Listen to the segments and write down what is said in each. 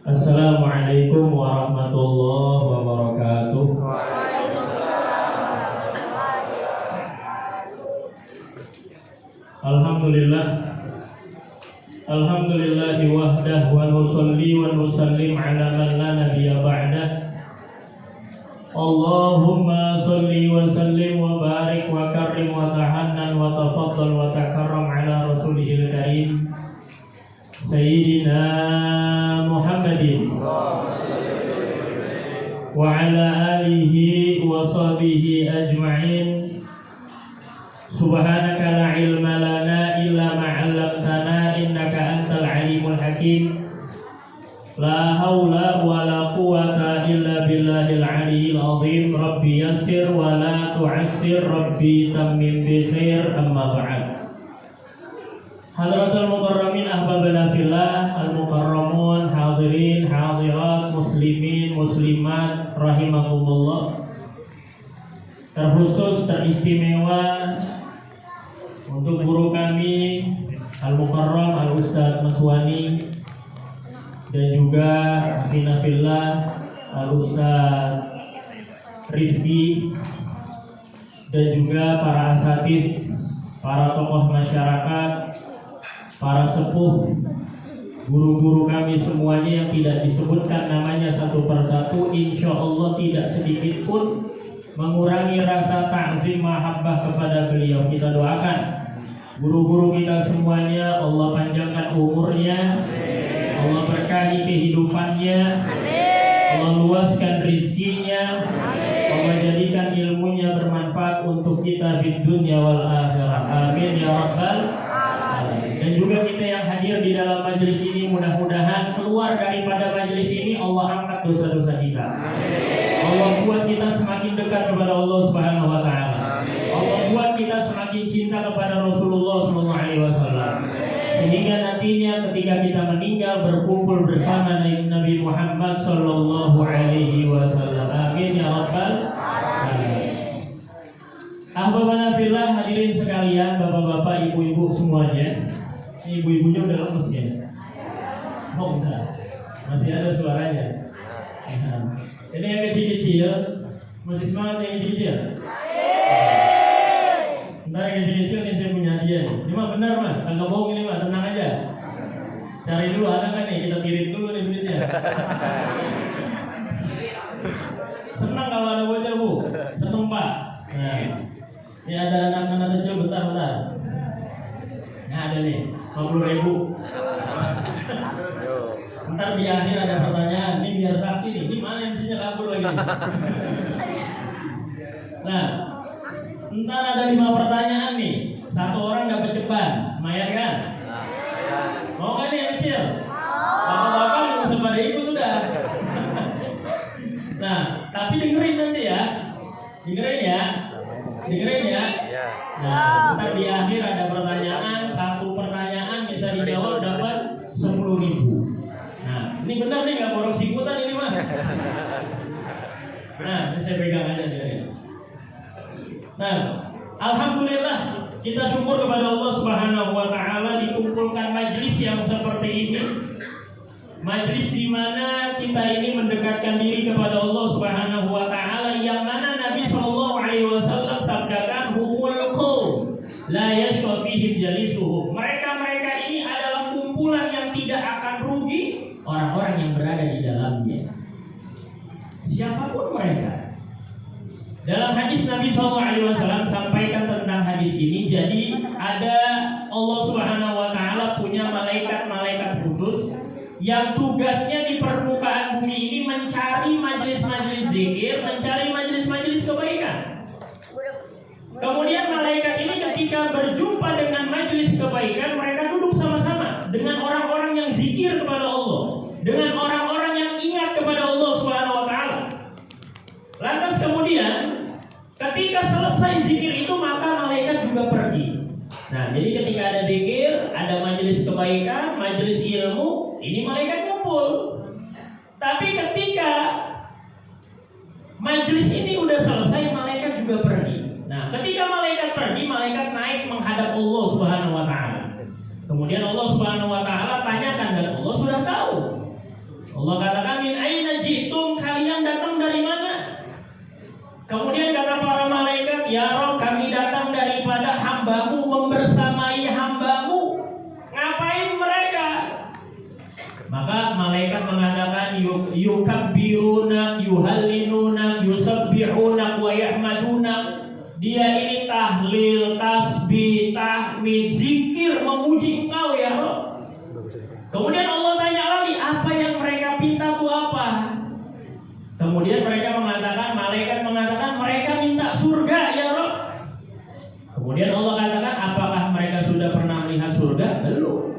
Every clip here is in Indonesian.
Assalamualaikum warahmatullahi wabarakatuh. Alhamdulillahi wahdah wa nusalli wa nusallim ala man la nabiyya ba'dah. Allahumma salli wa sallim wa barik wa karim wa tahannan wa tafaddal wa takarram ala rasulihil karim Sayyidina Muhammadin wa ala alihi wa sahbihi ajma'in. Subhanaka la ilma lana illa ma 'allamtana innaka antal alimul hakim. La haula wa la quwwata illa billahil aliyyil azim. Rabbi yassir wa la tu'assir, Rabbi tammim bi khair. Amma ba'd. Hadratul mukarramin ahbabana fillah, al-mukarramun, hadirin, hadirat, muslimin, muslimat rahimakumullah. Terkhusus, teristimewa untuk guru kami Al-Mukarram Al-Ustadz Maswani, dan juga akhina fillah Al-Ustadz Rifki, dan juga para asatidz, para tokoh masyarakat, para sepuh, guru-guru kami semuanya yang tidak disebutkan namanya satu persatu, insya Allah tidak sedikit pun mengurangi rasa ta'zim mahabbah kepada beliau. Kita doakan guru-guru kita semuanya, Allah panjangkan umurnya, Allah berkahi kehidupannya, Allah luaskan rizkinya, Allah jadikan ilmunya bermanfaat untuk kita di dunia wal akhirah. Amin ya rabbal alamin. Dan juga kita yang hadir di dalam majelis ini, mudah-mudahan keluar daripada majelis ini Allah angkat dosa-dosa kita. Allah buat kita semakin dekat kepada Allah Subhanahu wa taala. Allah buat kita semakin cinta kepada Rasulullah sallallahu alaihi wasallam. Sehingga nantinya ketika kita meninggal berkumpul bersama Nabi Muhammad sallallahu alaihi wasallam. Amin ya rabbal alamin. Ahbabana fillah, hadirin sekalian, bapak-bapak, ibu-ibu semuanya. Ibu-ibunya udah lemes ya? Oh enggak, masih ada suaranya. Ini yang kecil-kecil, masih semangat yang kecil-kecil? Ntar yang kecil-kecil nih saya punya hadiah. Ini mah benar mah, kagak bohong ini mah, tenang aja. Cari dulu ada kan nih, kita kirim dulu nih duitnya. Senang kalau ada bocah bu, seneng pak. Nah, ini ada anak-anak kecil, bentar. Nah ada nih, 50.000. Ntar di akhir ada pertanyaan, ini biar saksi nih, ini mana yang isinya kabur lagi. Nah, ntar ada 5 pertanyaan nih, 1 orang dapat ceban, lumayan kan? Mau kan nih yang kecil? Bapak-bapak nggak usah pada ikut sudah. Nah, tapi dengerin nanti ya, dengerin ya. Nah, ntar di akhir ada pertanyaan, 1 pertanyaan bisa dijawab dapat 10.000. Ini benar nih, nggak borong singkutan ini mah. Nah, ini saya pegang aja jadi. Nah, alhamdulillah kita syukur kepada Allah Subhanahu wa taala dikumpulkan majelis yang seperti ini. Majelis di mana kita ini mendekatkan diri kepada Allah Subhanahu wa taala, yang mana Nabi sallallahu alaihi wasallam sabdakan, humul qaum la yashqa fihim jalisuhum. Mereka ini adalah kumpulan yang tidak akan rugi orang-orang yang berada di dalamnya, siapapun mereka. Dalam hadis Nabi SAW sampaikan tentang hadis ini. Jadi ada Allah Subhanahu wa taala punya malaikat-malaikat khusus yang tugasnya di permukaan bumi ini mencari majelis-majelis zikir, mencari majelis-majelis kebaikan. Kemudian malaikat ini ketika berjumpa dengan majelis kebaikan, mereka duduk sama-sama dengan orang-orang yang zikir kepada Allah, dengan orang-orang yang ingat kepada Allah Subhanahu wa taala. Lantas kemudian ketika selesai zikir itu, maka malaikat juga pergi. Nah, jadi ketika ada zikir, ada majelis kebaikan, majelis ilmu, ini malaikat kumpul. Tapi ketika majelis ini udah selesai, malaikat juga pergi. Nah, ketika malaikat pergi, malaikat naik menghadap Allah Subhanahu wa taala. Kemudian Allah Subhanahu wa taala tanya Allah katakan min aina ji'tum, kalian datang dari mana? Kemudian kata para malaikat, ya Rabb, kami datang daripada hambamu, membersamai hambamu. Ngapain mereka? Maka malaikat mengatakan yukabbirunak, yuhallinunak, yusabbihunak wa yahmadunak. Dia ini tahlil, tasbih, tahmid, zikir, memuji engkau ya Rabb. Kemudian Allah tanya lagi, apa yang mereka minta itu apa? Kemudian mereka mengatakan, malaikat mengatakan, mereka minta surga ya Rabb. Kemudian Allah katakan, apakah mereka sudah pernah melihat surga? Belum.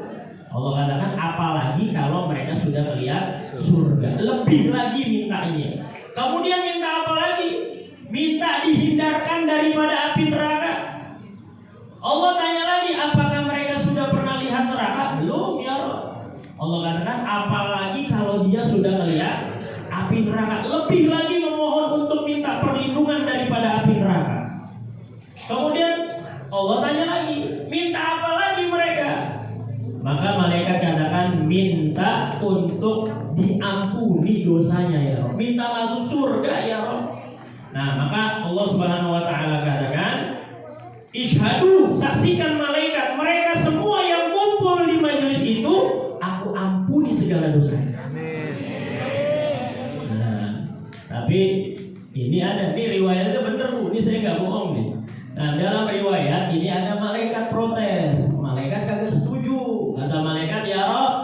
Allah katakan, apalagi kalau mereka sudah melihat surga. Lebih lagi mintanya. Kemudian minta apa lagi? Minta dihindarkan daripada api neraka. Allah tanya lagi, apakah mereka sudah pernah lihat neraka? Belum ya Rabb. Allah katakan, apalagi kalau dia sudah melihat api neraka. Lebih lagi memohon untuk minta perlindungan daripada api neraka. Kemudian Allah tanya lagi, minta apa lagi mereka? Maka malaikat katakan, minta untuk diampuni dosanya ya Rabb. Minta masuk surga ya Rabb. Nah, maka Allah Subhanahu wa taala katakan, Ishadu, saksikan malaikat, mereka semua yang kumpul di majelis itu, aku ampuni segala dosanya. Nah, tapi ini ada, ini riwayatnya bener Bu, ini saya nggak bohong nih. Nah, dalam riwayat ini ada malaikat protes, malaikat kagak setuju. Kata malaikat, ya Rabb,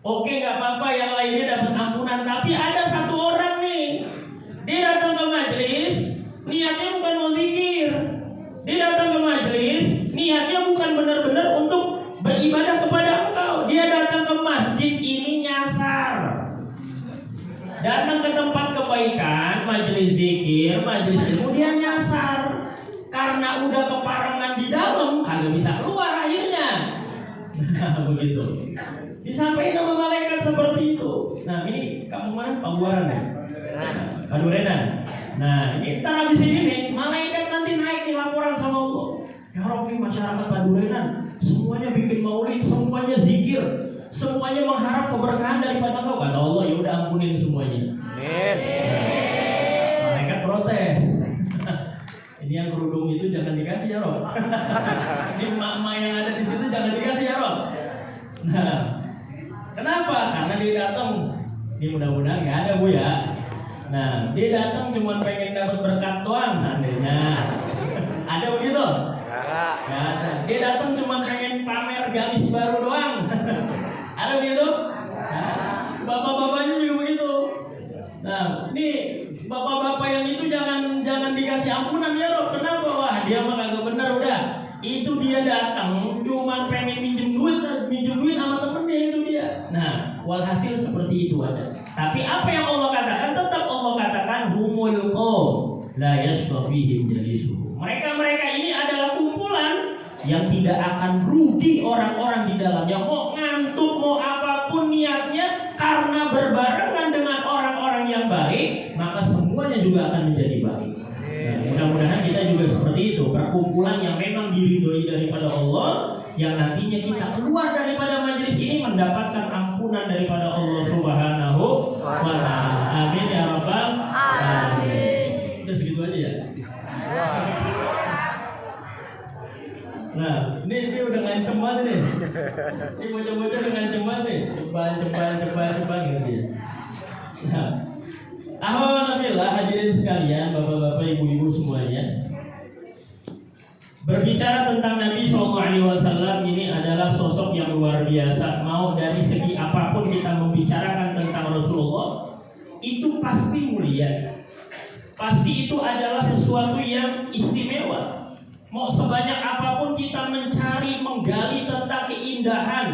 oke nggak apa-apa, yang lainnya dapat ampunan, tapi ada satu orang nih, dia datang ke majelis, niatnya bukan mau zikir. Dia datang ke majelis, niatnya bukan benar-benar untuk beribadah kepada engkau. Dia datang ke masjid ini nyasar. Datang ke tempat kebaikan, majelis zikir, majelis ilmu, dia nyasar. Karena udah keparangan di dalam, kagak bisa keluar akhirnya. Nah, begitu. Disampaikan sama malaikat seperti itu. Nah, ini kamu mana? Pabuaran ya? Padurenan. Nah, ini ntar habis ini malaikat nanti naik nih laporan sama Allah. Ya Rabb, ini masyarakat Padurenan semuanya bikin maulid, semuanya zikir, semuanya mengharap keberkahan daripada engkau. Kata Allah, ya udah ampunin semuanya. Amin. Nah, malaikat protes. Ini yang kerudung itu jangan dikasih ya Rabb. Ini emak-emak yang ada di situ jangan dikasih ya Rabb. Nah, kenapa? Karena dia datang. Ini mudah-mudahan nggak ada Bu ya. Nah, dia datang cuma pengen dapat berkat doang, seandainya. Ada begitu? Nggak ada. Dia datang cuma pengen pamer gamis baru doang. Ada begitu? Nah, bapak-bapaknya juga begitu. Nah, ini bapak-bapak yang itu jangan dikasih ampunan ya Rob. Kenapa? Wah, dia mah kagak benar udah. Itu dia datang cuma pengen minjem duit sama temennya itu dia. Nah, walhasil seperti itu ada. Tapi apa yang Allah katakan, tetap Allah katakan humul qaum la yasfafihim jalisuhum. Mereka ini adalah kumpulan yang tidak akan rugi orang-orang di dalamnya. Mau ngantuk, mau apapun niatnya, karena berbarengan dengan orang-orang yang baik, maka semuanya juga akan menjadi baik. Nah, mudah-mudahan kita juga seperti itu, perkumpulan yang memang diridhoi daripada Allah, yang nantinya kita keluar daripada majelis ini mendapatkan ampunan daripada Allah Subhanahu wa ta'ala. Amin ya rabbal alamin. Udah segitu aja ya. Nah, ini udah ngancem banget nih. Ini bocah-bocah udah ngancem banget nih. Cepat gitu ya. Nah, alhamdulillah hadirin sekalian, bapak-bapak, ibu-ibu semuanya. Berbicara tentang Nabi SAW ini adalah sosok yang luar biasa. Mau dari segi apapun kita membicarakan tentang Rasulullah, itu pasti mulia. Pasti itu adalah sesuatu yang istimewa. Mau sebanyak apapun kita mencari, menggali tentang keindahan,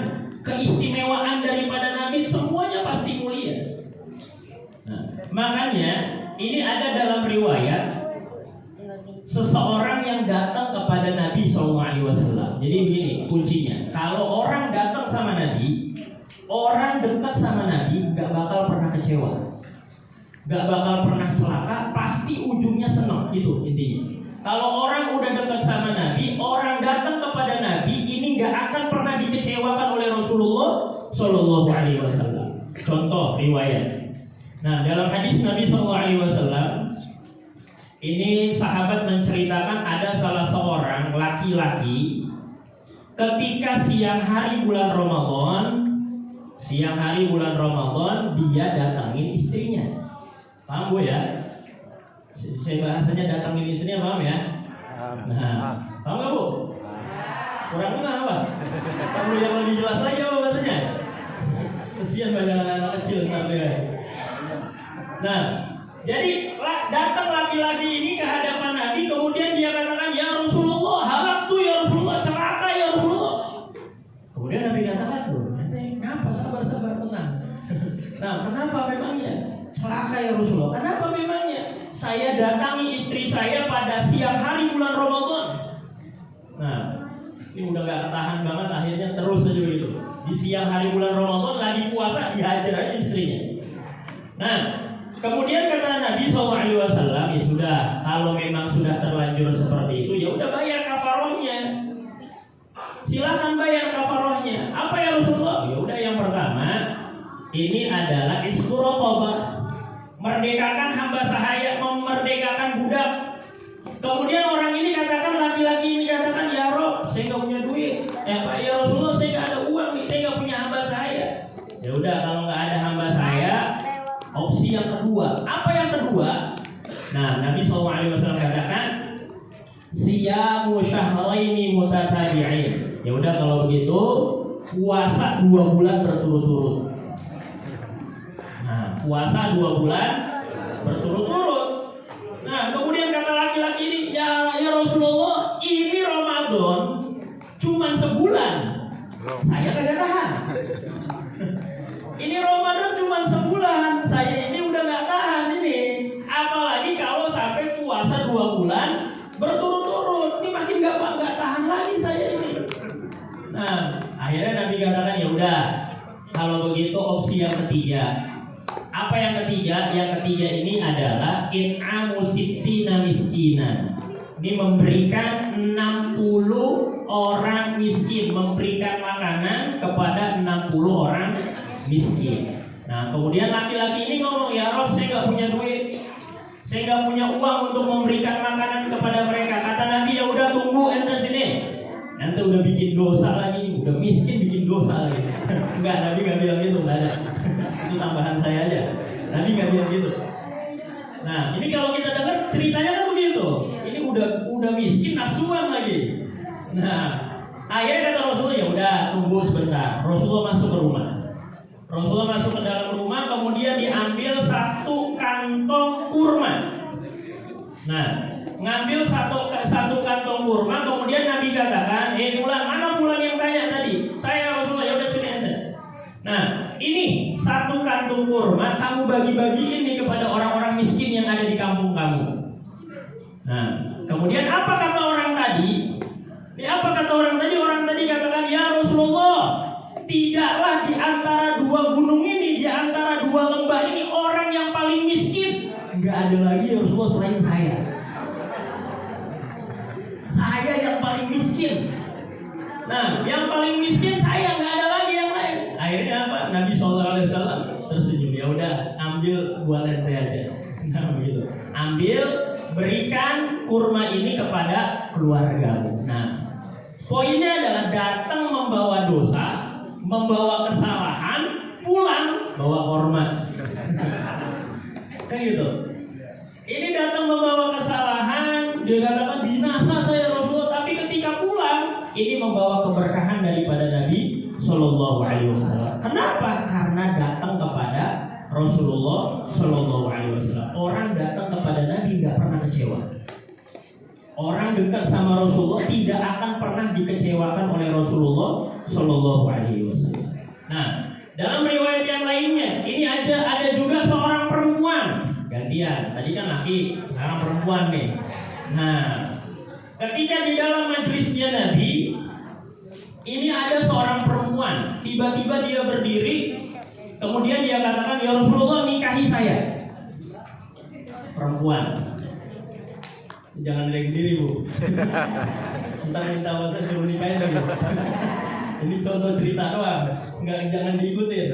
keistimewaan daripada Nabi, semuanya pasti mulia. Nah, makanya ini ada dalam riwayat seseorang yang datang kepada Nabi SAW. Jadi begini kuncinya, kalau orang datang sama Nabi, orang dekat sama Nabi, gak bakal pernah kecewa, gak bakal pernah celaka, pasti ujungnya senang. Itu intinya. Kalau orang udah dekat sama Nabi, orang datang kepada Nabi, ini gak akan pernah dikecewakan oleh Rasulullah SAW. contoh riwayat. Nah, dalam hadis Nabi SAW ini sahabat menceritakan ada salah seorang laki-laki ketika siang hari bulan Ramadan dia datangin istrinya. Paham Bu ya? Saya bahasanya datangin istrinya, paham ya? Nah, paham nggak Bu? Kurang enggak apa? Perlu yang lebih jelas lagi apa bahasanya? Kesian banyak anak kecil nanti ya. Nah, jadi datang laki-laki ini ke hadapan Nabi, kemudian dia katakan, ya Rasulullah, halaktu ya Rasulullah, celaka ya Rasulullah. Kemudian Nabi katakan, kenapa sabar tenang. Nah, kenapa memangnya? Celaka ya Rasulullah. Kenapa memangnya? Saya datangi istri saya pada siang hari bulan Ramadan. Nah, ini udah gak ketahan banget, akhirnya terus saja begitu. Di siang hari bulan Ramadan lagi puasa, dihajar aja istrinya. Nah, kemudian kata Nabi SAW, ya sudah, kalau memang sudah terlanjur seperti itu, ya udah bayar kafarohnya. Silakan bayar kafarohnya. Apa ya Rasulullah? Ya udah, yang pertama, ini adalah isku raqabah, merdekakan hamba sahaya, memerdekakan budak. Kemudian orang ini katakan, laki-laki ini katakan, ya Rob, saya nggak punya duit. Ya Rasulullah, saya nggak ada uang nih, saya nggak punya hamba sahaya. Ya udah, kalau nggak ada hamba sahaya, opsi yang kedua. Apa yang kedua? Nah, Nabi SAW katakan, siyamu syahraini mutatabi'in. Ya udah, kalau begitu puasa 2 bulan berturut-turut. Nah, puasa 2 bulan berturut-turut. Nah, kemudian kata laki-laki ini, ya Rasulullah, ini Ramadan cuma sebulan, saya kagak tahan. Ini Ramadan cuma sebulan, saya ini udah gak tahan ini. Apalagi kalau sampai puasa 2 bulan berturut-turut, ini makin gak tahan lagi saya ini. Nah, akhirnya Nabi katakan, ya udah, kalau begitu opsi yang ketiga. Apa yang ketiga? Yang ketiga ini adalah in'amu sittina miskinan. Ini memberikan 60 orang miskin, memberikan makanan kepada 60 orang miskin. Nah, kemudian laki-laki ini ngomong, ya Rob, saya nggak punya duit, saya nggak punya uang untuk memberikan makanan kepada mereka. Kata Nabi, ya udah, tunggu ente sini, ente udah bikin dosa lagi, udah miskin bikin dosa lagi. Enggak, Nabi nggak bilang gitu, nggak ada. Itu tambahan saya aja. Nabi nggak bilang gitu. Nah, ini kalau kita dengar ceritanya kan begitu. Ini udah miskin, nafsuan lagi. Nah, akhirnya kata Rasulullah, ya udah, tunggu sebentar. Rasulullah masuk ke rumah. Rasulullah masuk ke dalam rumah, kemudian diambil 1 kantong kurma. Nah, ngambil satu kantong kurma, kemudian Nabi katakan, Fulan, mana Fulan yang tanya tadi? Saya Rasulullah, ya udah sini anda. Nah, ini 1 kantung kurma kamu bagi-bagiin nih kepada orang-orang miskin yang ada di kampung kamu. Nah, kemudian apa kata orang tadi? Orang tadi katakan, ya Rasulullah, tidaklah di antara 2 gunung ini, di antara 2 lembah ini, orang yang paling miskin nggak ada lagi ya Rasulullah selain saya. Saya yang paling miskin. Nah, yang paling miskin saya, nggak ada lagi yang lain. Akhirnya apa? Nabi SAW tersenyum. Ya udah, ambil buat ente aja. Nah, begitu. Ambil, berikan kurma ini kepada keluargamu. Nah, poinnya adalah datang membawa dosa, membawa kesalahan, pulang bawa kurma. Kayak gitu. Ini datang membawa kesalahan, dia katakan binasa saya Rasulullah, tapi ketika pulang ini membawa keberkahan daripada Nabi Shallallahu Alaihi Wasallam. Kenapa? Karena datang kepada Rasulullah Shallallahu Alaihi Wasallam. Orang datang kepada Nabi nggak pernah kecewa. Orang dekat sama Rasulullah tidak akan pernah dikecewakan oleh Rasulullah Shallallahu Alaihi Wasallam. Nah, dalam riwayat yang lainnya, ini ada juga seorang perempuan. Gantian, tadi kan laki, sekarang perempuan nih. Nah, ketika di dalam majelisnya Nabi, ini ada seorang perempuan. Tiba-tiba dia berdiri, kemudian dia katakan, ya Rasulullah, nikahi saya. Perempuan. Jangan diri sendiri, Bu. Entar minta masa suruh nikahin lagi. Ini contoh cerita doang, jangan diikutin.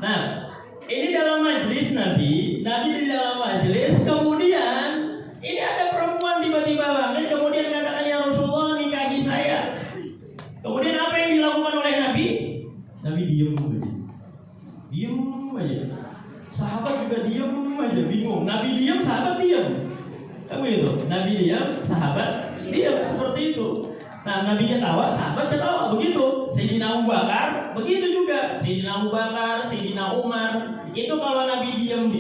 Nah, ini dalam majelis Nabi di dalam majelis, kemudian ini ada perempuan tiba-tiba banget, kemudian katakan, ya Rasulullah, nikahi saya. Kemudian apa yang dilakukan oleh Nabi? Nabi diem aja. Sahabat juga diem aja, bingung. Nabi diem, sahabat diem. Kan begitu. Nabi diem, sahabat diem, seperti itu. Nah, Nabi ketawa, sahabat ketawa, begitu. Sayyidina Abu Bakar, begitu juga. Sayyidina Abu Bakar, Sayyidina Umar. Itu kalau Nabi diem,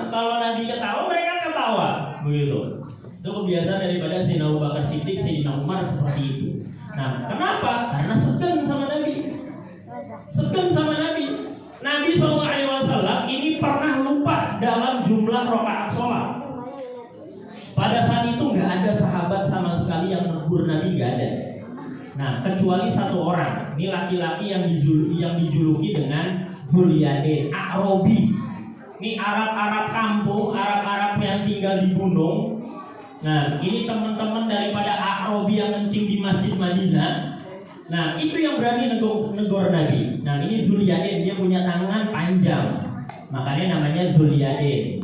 kalau Nabi ketawa, mereka ketawa, begitu. Itu kebiasaan daripada Sayyidina Abu Bakar Siddiq, Sayyidina Umar seperti itu. Nah, kenapa? Karena segan sama Nabi. Segan sama Nabi. Nabi SAW ini pernah lupa dalam jumlah rakaat sholat. Pada saat itu nggak ada sahabat sama sekali yang menegur Nabi, nggak ada. Nah, kecuali satu orang. Ini laki-laki yang dijuluki dengan Dzul-Yadain, A'robi. Ini Arab-Arab kampung, Arab-Arab yang tinggal di gunung. Nah, ini teman-teman daripada A'robi yang kencing di Masjid Madinah. Nah, itu yang berani negor Nabi. Nah, ini Dzul-Yadain, dia punya tangan panjang, makanya namanya Dzul-Yadain.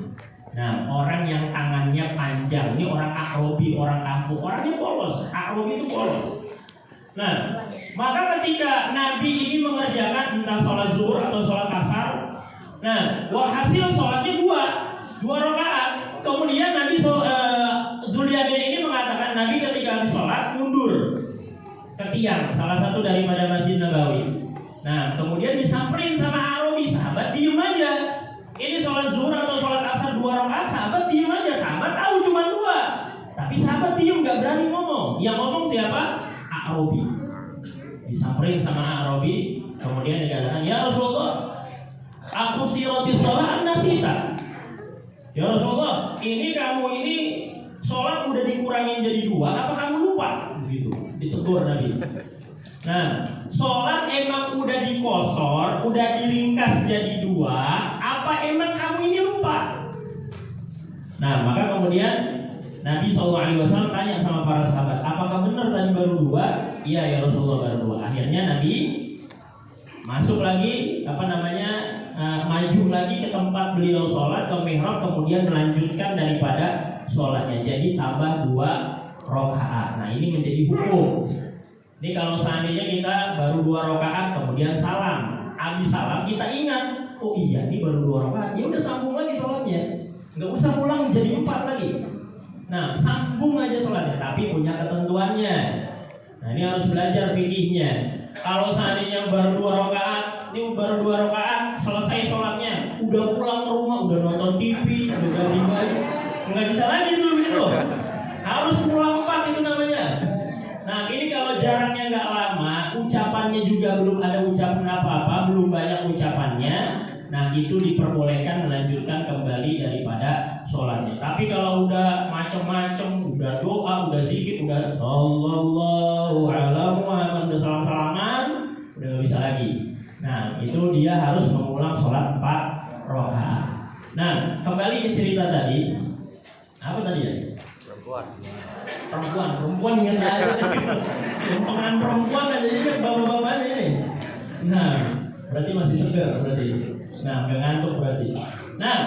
Nah, orang yang tangannya panjang, ini orang A'robi, orang kampung, orangnya polos. A'robi itu polos. Nah, maka ketika Nabi ini mengerjakan entah sholat zuhur atau sholat asar, nah, hasil sholatnya dua rakaat. Kemudian Nabi Dzul-Yadain ini mengatakan, Nabi ketika habis sholat mundur ke tiang, salah satu daripada Masjid Nabawi. Nah, kemudian disamperin sama A'robi, sahabat diem aja. Ini sholat zuhur atau sholat asar 2 rakaat, sahabat diem aja. Sahabat tahu cuma 2, tapi sahabat diem, gak berani ngomong. Yang ngomong siapa? A'robi. Disamperin sama A'robi, kemudian dikatakan, ya Rasulullah, aku sirotis sholat nasita. Ya Rasulullah, ini kamu ini sholat udah dikurangin jadi 2, apa kamu lupa? Begitu, ditegur Nabi. Nah, sholat emang udah dikosor, udah diringkas jadi 2, apa emang kamu ini lupa? Nah, maka kemudian Nabi SAW tanya sama para sahabat, apakah benar tadi baru 2? Iya ya Rasulullah, baru 2. Akhirnya Nabi masuk lagi, maju lagi ke tempat beliau sholat, ke mihrab, kemudian melanjutkan daripada sholatnya. Jadi tambah 2 rakaat. Nah, ini menjadi hukum. Ini kalau seandainya kita baru 2 rakaat kemudian salam, habis salam kita ingat, oh iya ini baru 2 rakaat, ya udah sambung lagi sholatnya, nggak usah ulang jadi 4 lagi. Nah, sambung aja sholatnya, tapi punya ketentuannya. Nah, ini harus belajar fikihnya. Kalau seandainya baru 2 rakaat, ini baru 2 rakaat selesai sholatnya, udah pulang ke rumah, udah nonton TV, udah ganti baju, nggak bisa lagi tuh begitu. Harus pulang 4 itu namanya. Nah, ini kalau jaraknya nggak lama, ucapannya juga belum ada ucapan apa-apa, belum banyak ucapannya. Nah, itu diperbolehkan melanjutkan kembali daripada sholatnya. Tapi kalau udah macem-macem, udah doa, udah zikir, udah sallallahu alaihi wasallam, udah salam-salaman, udah nggak bisa lagi. Nah, itu dia harus mengulang sholat 4 rakaat. Nah, kembali ke cerita tadi. Apa tadi ya? Perempuan ingat aja. Tumpengan perempuan aja ini bapak-bapak ini. Nah, berarti masih segar berarti. Nah, nggak ngantuk berarti. Nah,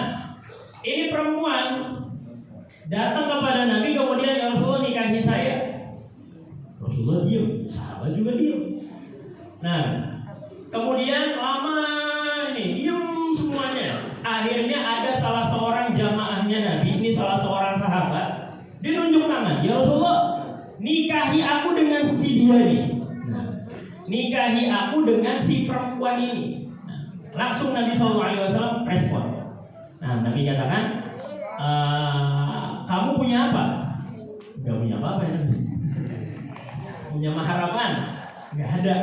ini perempuan datang kepada Nabi, kemudian ya Rasulullah nikahi saya. Rasulullah diam, sahabat juga diam. Nah, kemudian lama ini diam semuanya. Akhirnya ada salah seorang jamaahnya Nabi, ini salah seorang sahabat, dia nunjuk tangan, ya Rasulullah, nikahi aku dengan si dia ini. Nah, nikahi aku dengan si perempuan ini. Langsung Nabi SAW respon. Nah, Nabi katakan, kamu punya apa? Gak punya apa-apa ya. Punya maharapan? Gak ada.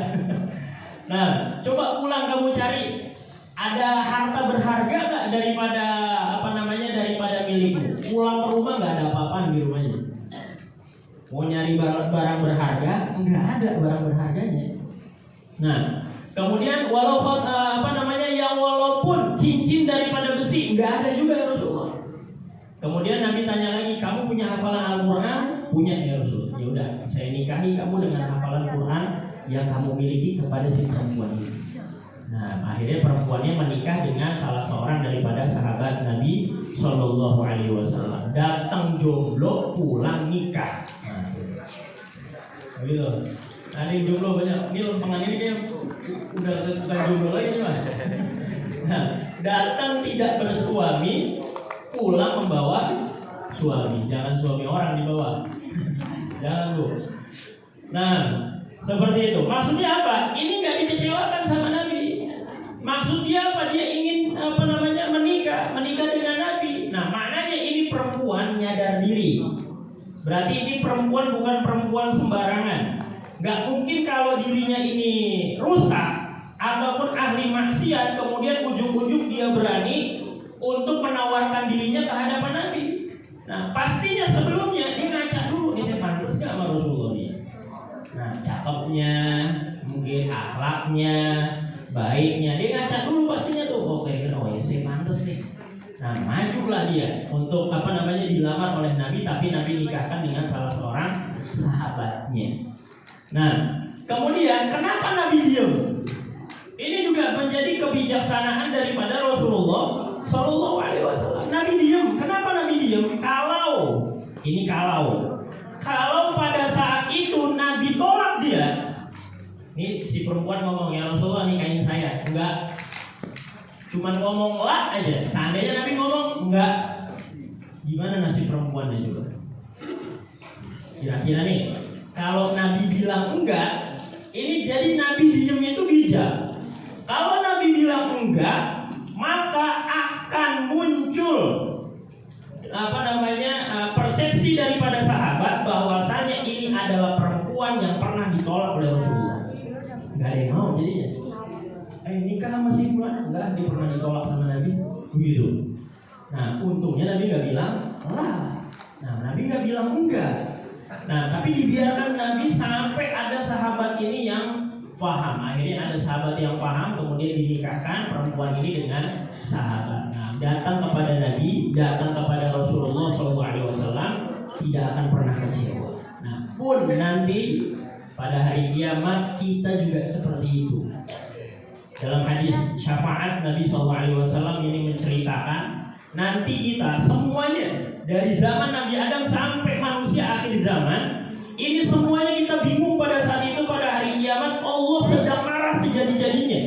Nah, coba pulang kamu cari. Ada harta berharga gak daripada milikmu? Pulang ke rumah gak ada apa-apa di rumahnya. Mau nyari barang berharga? Enggak ada barang berharganya. Nah, kemudian walaupun cincin daripada besi, enggak ada juga ya Rasulullah. Kemudian Nabi tanya lagi, kamu punya hafalan Al-Quran? Punya ya Rasulullah. Ya udah, saya nikahi kamu dengan hafalan Quran yang kamu miliki kepada si perempuan ini. Nah, akhirnya perempuannya menikah dengan salah seorang daripada sahabat Nabi Shallallahu Alaihi Wasallam. Datang jomblo, pulang nikah. Nah, gitu. Ada yang jomblo banyak. Ini lempengan ini dia udah bukan jomblo lagi nih, Mas. Nah, datang tidak bersuami, pulang membawa suami. Jangan suami orang dibawa. Jangan, Bu. Nah, seperti itu. Maksudnya apa? Ini nggak dikecewakan sama Nabi. Maksudnya apa? Dia ingin menikah dengan Nabi. Nah, maknanya ini perempuan nyadar diri. Berarti ini perempuan bukan perempuan sembarangan. Gak mungkin kalau dirinya ini rusak ataupun ahli maksiat, kemudian ujung-ujung dia berani untuk menawarkan dirinya ke hadapan Nabi. Nah, pastinya sebelumnya dia ngaca dulu, dia pantas gak sama Rasulullah dia. Nah, cakepnya, mungkin akhlaknya, baiknya, dia ngaca dulu pastinya tuh. Oke, oh ya saya pantas nih. Nah, majulah dia untuk dilamar oleh Nabi, tapi Nabi nikahkan dengan salah seorang sahabatnya. Nah, kemudian kenapa Nabi diam? Ini juga menjadi kebijaksanaan daripada Rasulullah Shallallahu Alaihi Wasallam. Nabi diam. Kenapa Nabi diam? Kalau pada saat itu Nabi tolak dia, ini si perempuan ngomong, ya Rasulullah nikahin saya. Enggak, cuman ngomong lah aja. Seandainya Nabi ngomong enggak, gimana nasib perempuannya juga? Kira-kira nih, kalau Nabi bilang enggak, ini jadi Nabi diem itu bijak. Kalau Nabi bilang enggak, maka akan muncul persepsi daripada sahabat bahwasanya ini adalah perempuan yang pernah ditolak oleh Rasulullah. Enggak ada yang mau jadinya. Nikah sama si fulan, enggak, dia pernah ditolak sama Nabi, begitu. Nah, untungnya Nabi nggak bilang lah. Nah, Nabi nggak bilang enggak. Nah, tapi dibiarkan Nabi sampai ada sahabat ini yang paham. Akhirnya ada sahabat yang paham, kemudian dinikahkan perempuan ini dengan sahabat. Nah, datang kepada Nabi, datang kepada Rasulullah SAW, tidak akan pernah kecewa. Nah, pun nanti pada hari kiamat kita juga seperti itu. Dalam hadis syafaat Nabi SAW ini menceritakan, nanti kita semuanya dari zaman Nabi Adam sampai manusia akhir zaman, ini semuanya kita bingung pada saat itu. Pada hari kiamat Allah sedang marah sejadi-jadinya.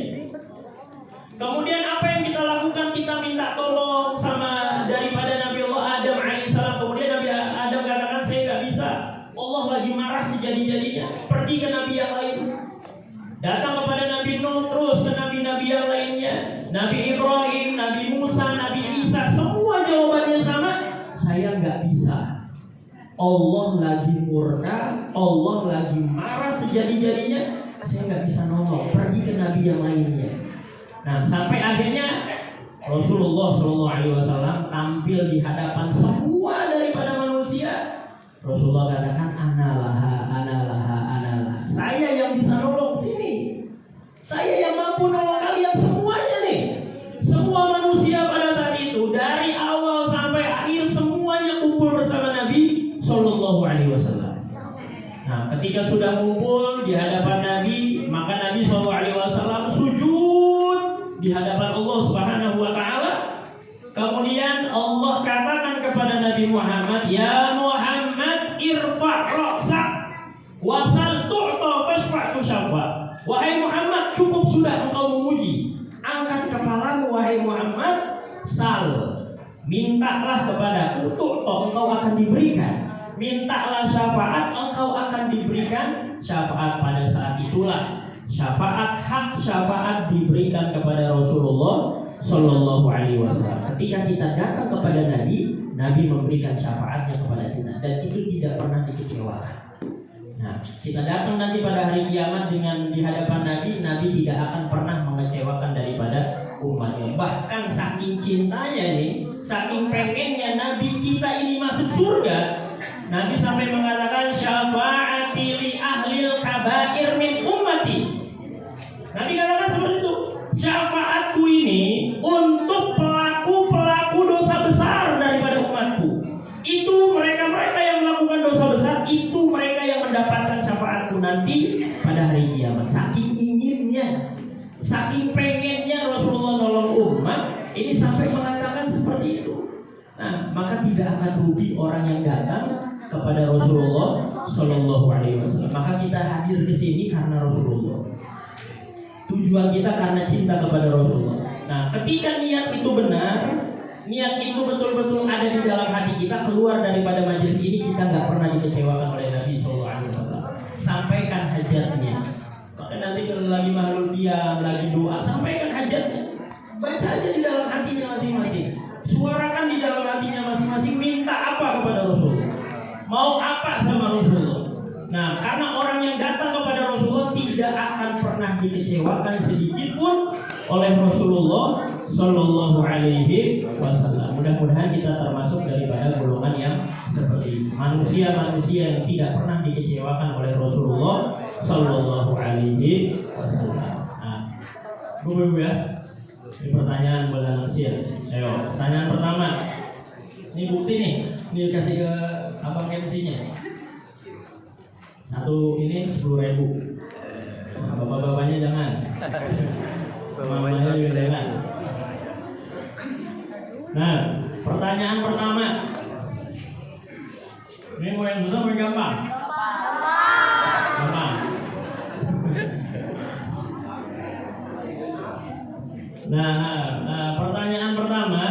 Kemudian apa yang kita lakukan? Kita minta tolong sama daripada Nabi Allah Adam alaihissalam. Kemudian Nabi Adam katakan, saya gak bisa, Allah lagi marah sejadi-jadinya. Pergi ke Nabi yang lain. Datang kepada Nabi Nuh, terus ke Nabi-Nabi yang lainnya, Nabi Ibrahim, Nabi Musa, Nabi Isa, semua jawabannya sama, saya nggak bisa. Allah lagi murka, Allah lagi marah sejadi-jadinya, saya nggak bisa nolong, pergi ke Nabi yang lainnya. Nah, sampai akhirnya Rasulullah SAW tampil di hadapan semua daripada manusia. Rasulullah katakan, analaha. Saya yang bisa nolong sini. Saya yang mampu nolong kalian semuanya nih. Semua manusia pada saat itu dari awal sampai akhir semuanya kumpul bersama Nabi Shallallahu Alaihi Wasallam. Nah, ketika sudah kumpul di hadapan Nabi, maka Nabi Shallallahu Alaihi Wasallam sujud di hadapan Allah Subhanahu Wa Taala. Kemudian Allah katakan kepada Nabi Muhammad, ya Muhammad, irfa' ra'sak wasal tu'ta fashfa' tushaffa. Wahai Muhammad, cukup sudah engkau memuji. Angkat kepalamu wahai Muhammad, sal, mintalah kepadaku, tu'ta, engkau akan diberikan. Mintalah syafaat, engkau akan diberikan syafaat. Pada saat itulah syafaat, hak syafaat diberikan kepada Rasulullah Shallallahu Alaihi Wasallam. Ketika kita datang kepada Nabi, Nabi memberikan syafaatnya kepada kita, dan itu tidak pernah dikecewakan. Nah, kita datang nanti pada hari kiamat dengan di hadapan Nabi, Nabi tidak akan pernah mengecewakan daripada umatnya. Bahkan saking cintanya nih, saking pengennya Nabi kita ini masuk surga, Nabi sampai mengatakan syafaati li ahlil kabair min ummati. Nabi katakan seperti itu, syafaatku ini untuk pelaku-pelaku dosa besar daripada umatku. Itu mereka-mereka yang melakukan dosa besar, itu mereka yang mendapatkan syafaatku nanti pada hari kiamat. Saking inginnya, saking pengennya Rasulullah nolong umat, ini sampai mengatakan seperti itu. Nah, maka tidak akan rugi orang yang datang kepada Rasulullah Shallallahu Alaihi Wasallam. Maka kita hadir ke sini karena Rasulullah. Tujuan kita karena cinta kepada Rasulullah. Nah, ketika niat itu benar, niat itu betul-betul ada di dalam hati kita, keluar daripada majelis ini kita nggak pernah dikecewakan oleh Nabi Shallallahu Alaihi Wasallam. Sampaikan hajatnya. Maka nanti kalau lagi mahlul qiyam, lagi doa, sampaikan hajatnya. Baca aja di dalam hatinya masing-masing. Suarakan di dalam hatinya masing-masing. Minta apa kepada Rasulullah? Mau apa sama Rasulullah? Nah, karena orang yang datang kepada Rasulullah tidak akan pernah dikecewakan sedikit pun oleh Rasulullah Shallallahu Alaihi Wasallam. Mudah-mudahan kita termasuk daripada golongan yang seperti itu. Manusia-manusia yang tidak pernah dikecewakan oleh Rasulullah Shallallahu Alaihi Wasallam. Nah, Bu ya, ini pertanyaan bulan kecil. Ayo, pertanyaan pertama. Ini bukti nih. Ini kasih ke abang MC-nya. Satu ini 10.000. Nah, bapak-bapaknya jangan. Mamanya juga jangan. Nah, pertanyaan pertama. Ini mau yang susah mau yang gampang? Gampang. Nah, pertanyaan pertama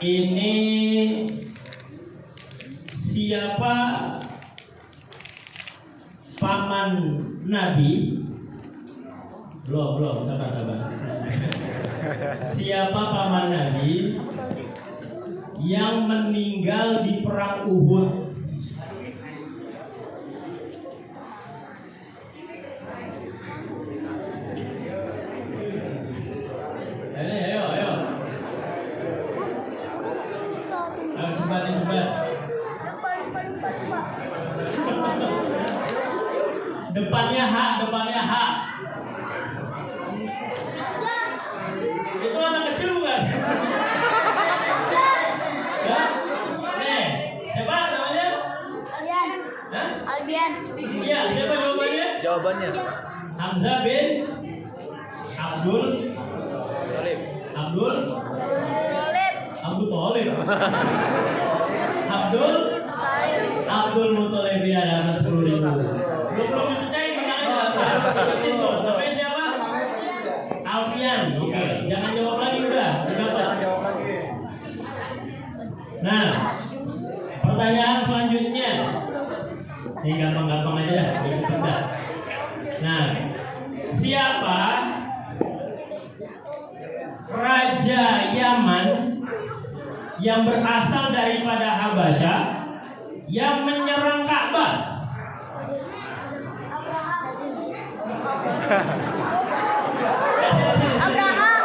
ini siapa paman Nabi? Belum, sabar. Siapa paman Nabi yang meninggal di perang Uhud? Ayo. Cepat. Depannya H. Itu anak kecil bukan? Ya? Nih, siapa namanya? Albian. Iya, siapa jawabannya? Jawabannya Hamzah bin Abdul Tolib. Abdul Muthalib ya, dapat 10.000. Belum dipercaya menang aja. Namanya siapa? Alfian. Oke, jangan jawab lagi udah. Nah, pertanyaan selanjutnya. Ini gampang-gampang aja dah, cepet. Nah, siapa raja Yaman yang berasal daripada Habasyah yang menyerang Ka'bah? Abraham.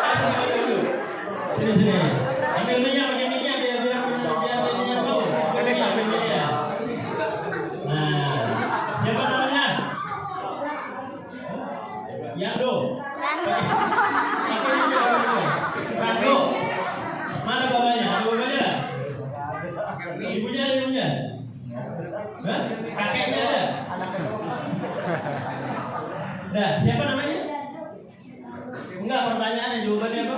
Sini. Ambil minyak biar tahu. Nah, siapa namanya? Yando. Rando. Mana bapaknya? Ada bapaknya? Ibunya? Hah? Kakeknya ada? Nah, siapa namanya? Enggak, pertanyaannya jawabannya apa?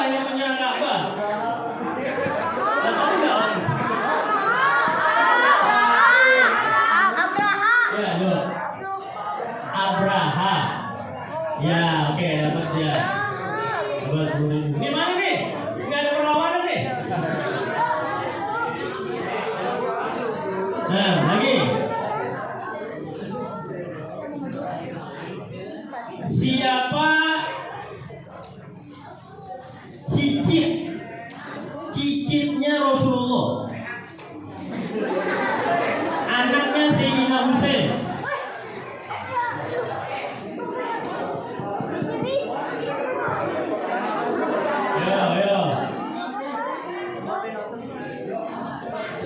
Yang menyerang Ka'bah. Tahu enggak? Ya, jawab. Abraha. Ya, oke, dapat dia. Ini mana nih? Enggak ada perlawanan nih. Nah, lagi. Siapa cicitnya Rasulullah? Anaknya Sayyidina Husain. Ayo.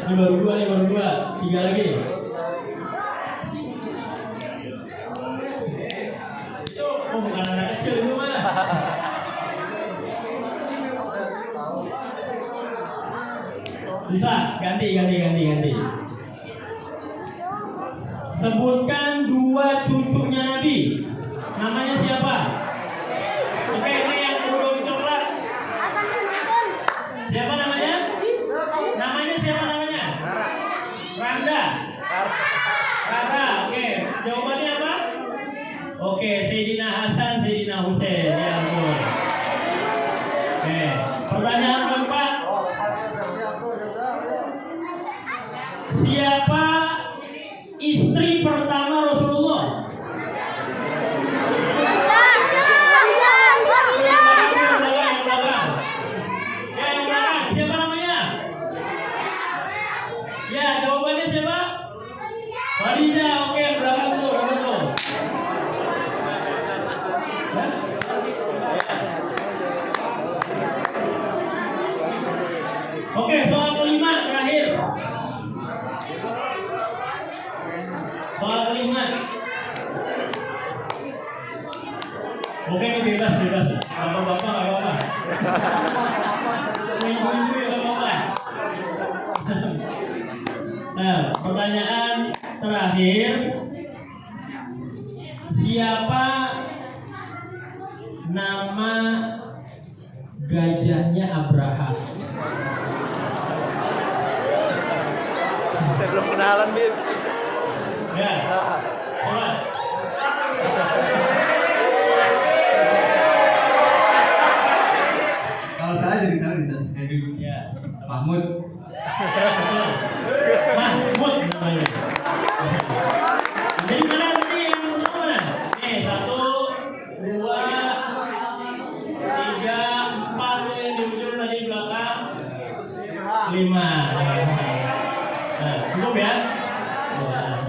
Ini baru dua. 3 lagi. Oh, bukan anak kecil itu mah. Bisa, ganti. Sebutkan 2 bebas. Bapak-bapak nggak apa-apa. Ibu-ibu nggak apa-apa. Nah, pertanyaan terakhir, siapa nama gajahnya Abraham? Saya belum kenalan, Bib. Ya, coba. Kalau salah jadi tahu gitu. Ya, Mahmud. betul. Mahmud namanya. Jadi mana tadi yang pertama? Nih, 1, 2, 3, 4 yang di ujung tadi belakang. 5. Nah, cukup ya.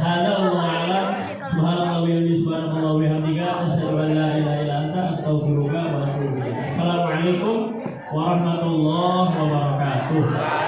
Hada Allahu a'lam. Subhanallah wa bihamdihi asyhadu an la ilaha illa anta astaghfiruka wa atubu ilaik. Assalamualaikum warahmatullahi wabarakatuh.